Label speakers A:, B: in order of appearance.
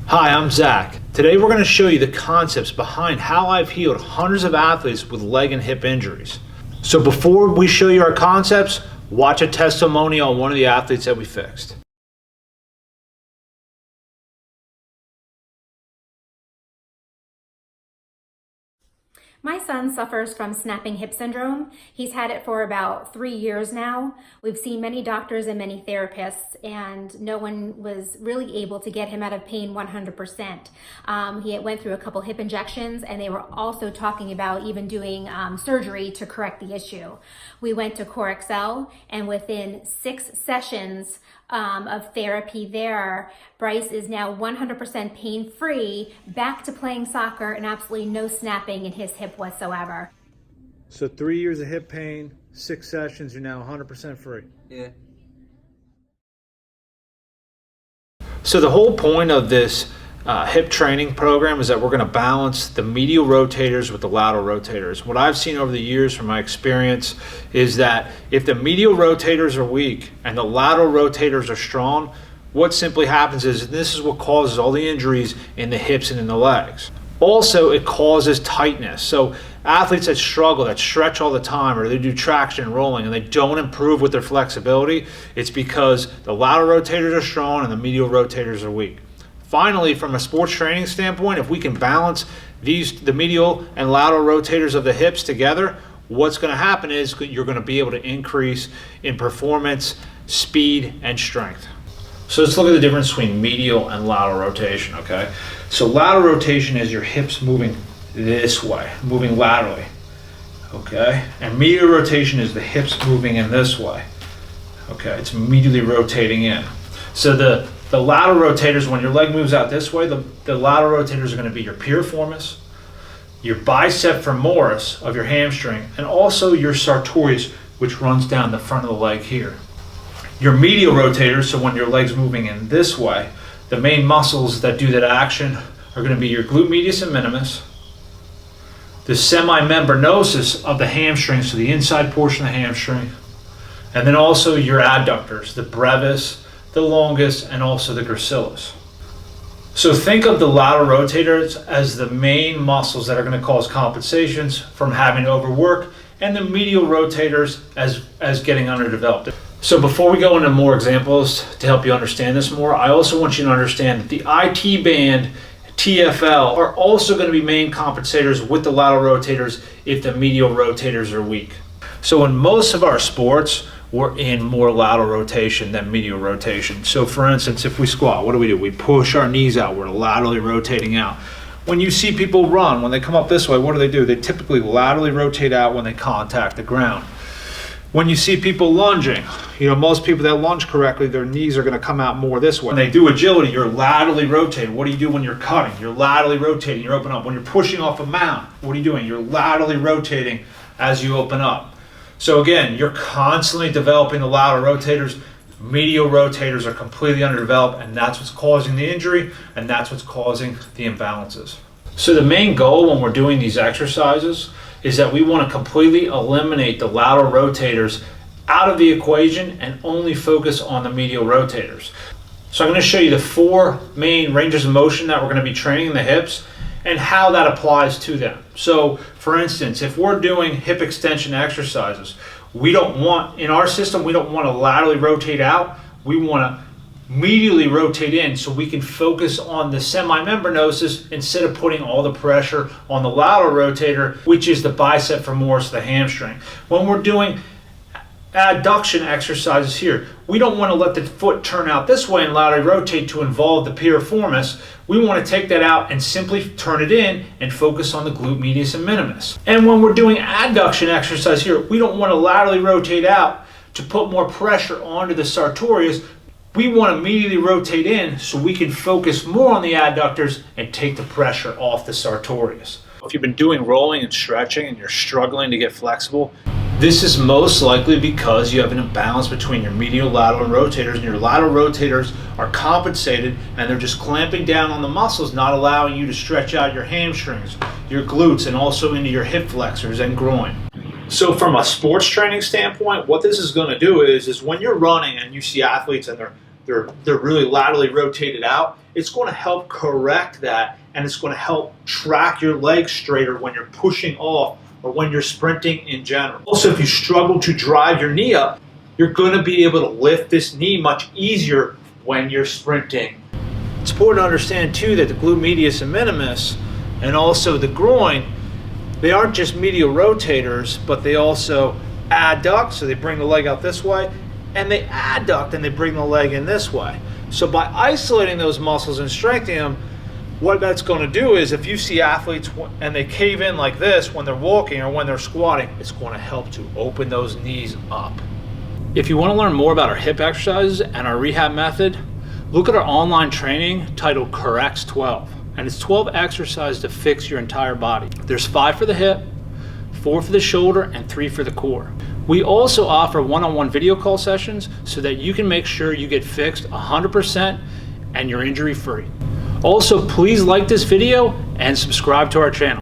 A: Hi, I'm Zach. Today we're going to show you the concepts behind how I've healed hundreds of athletes with leg and hip injuries. So before we show you our concepts, watch a testimonial on one of the athletes that we fixed.
B: My son suffers from snapping hip syndrome. He's had it for about 3 years now. We've seen many doctors and many therapists, and no one was really able to get him out of pain 100%. He went through a couple hip injections, and they were also talking about even doing surgery to correct the issue. We went to Core Excel, and within 6 sessions of therapy there, Bryce is now 100% pain-free, back to playing soccer, and absolutely no snapping in his hip whatsoever.
A: So 3 years of hip pain, 6 sessions, you're now 100% free.
C: Yeah.
A: So the whole point of this hip training program is that we're going to balance the medial rotators with the lateral rotators. What I've seen over the years from my experience is that if the medial rotators are weak and the lateral rotators are strong, what simply happens is this is what causes all the injuries in the hips and in the legs. Also, it causes tightness. So athletes that struggle, that stretch all the time, or they do traction and rolling and they don't improve with their flexibility, it's because the lateral rotators are strong and the medial rotators are weak. Finally, from a sports training standpoint, if we can balance the medial and lateral rotators of the hips together, what's going to happen is you're going to be able to increase in performance, speed, and strength. So let's look at the difference between medial and lateral rotation, okay? So lateral rotation is your hips moving this way, moving laterally, okay? And medial rotation is the hips moving in this way, okay? It's immediately rotating in. So the lateral rotators, when your leg moves out this way, the lateral rotators are going to be your piriformis, your biceps femoris of your hamstring, and also your sartorius, which runs down the front of the leg here. Your medial rotators, so when your leg's moving in this way, the main muscles that do that action are going to be your glute medius and minimus, the semimembranosus of the hamstring, so the inside portion of the hamstring, and then also your adductors, the brevis, the longus, and also the gracilis. So think of the lateral rotators as the main muscles that are going to cause compensations from having to overwork, and the medial rotators as getting underdeveloped. So before we go into more examples to help you understand this more, I also want you to understand that the IT band, TFL, are also going to be main compensators with the lateral rotators if the medial rotators are weak. So in most of our sports, we're in more lateral rotation than medial rotation. So for instance, if we squat, what do? We push our knees out, we're laterally rotating out. When you see people run, when they come up this way, what do? They typically laterally rotate out when they contact the ground. When you see people lunging, most people that lunge correctly, their knees are going to come out more this way. When they do agility, you're laterally rotating. What do you do when you're cutting? You're laterally rotating, you open up. When you're pushing off a mount, what are you doing? You're laterally rotating as you open up. So again, you're constantly developing the lateral rotators. Medial rotators are completely underdeveloped, and that's what's causing the injury, and that's what's causing the imbalances. So the main goal when we're doing these exercises is that we want to completely eliminate the lateral rotators out of the equation and only focus on the medial rotators. So I'm going to show you the 4 main ranges of motion that we're going to be training in the hips and how that applies to them. So for instance, if we're doing hip extension exercises, in our system, we don't want to laterally rotate out. We want to medially rotate in so we can focus on the semimembranosus instead of putting all the pressure on the lateral rotator, which is the bicep femoris, the hamstring. When we're doing adduction exercises here, we don't want to let the foot turn out this way and laterally rotate to involve the piriformis. We want to take that out and simply turn it in and focus on the glute medius and minimus. And when we're doing adduction exercise here, we don't want to laterally rotate out to put more pressure onto the sartorius. We want to immediately rotate in so we can focus more on the adductors and take the pressure off the sartorius. If you've been doing rolling and stretching and you're struggling to get flexible, this is most likely because you have an imbalance between your medial, lateral, and rotators, and your lateral rotators are compensated and they're just clamping down on the muscles, not allowing you to stretch out your hamstrings, your glutes, and also into your hip flexors and groin. So from a sports training standpoint, what this is going to do is when you're running and you see athletes and they're really laterally rotated out, it's going to help correct that, and it's going to help track your legs straighter when you're pushing off or when you're sprinting in general. Also, if you struggle to drive your knee up, you're going to be able to lift this knee much easier when you're sprinting. It's important to understand too that the glute medius and minimus and also the groin, they aren't just medial rotators, but they also adduct, so they bring the leg out this way, and they adduct and they bring the leg in this way. So by isolating those muscles and strengthening them, what that's going to do is if you see athletes and they cave in like this when they're walking or when they're squatting, it's going to help to open those knees up. If you want to learn more about our hip exercises and our rehab method, look at our online training titled Corrects 12. And it's 12 exercises to fix your entire body. There's 5 for the hip, 4 for the shoulder, and 3 for the core. We also offer one-on-one video call sessions so that you can make sure you get fixed 100% and you're injury free. Also, please like this video and subscribe to our channel.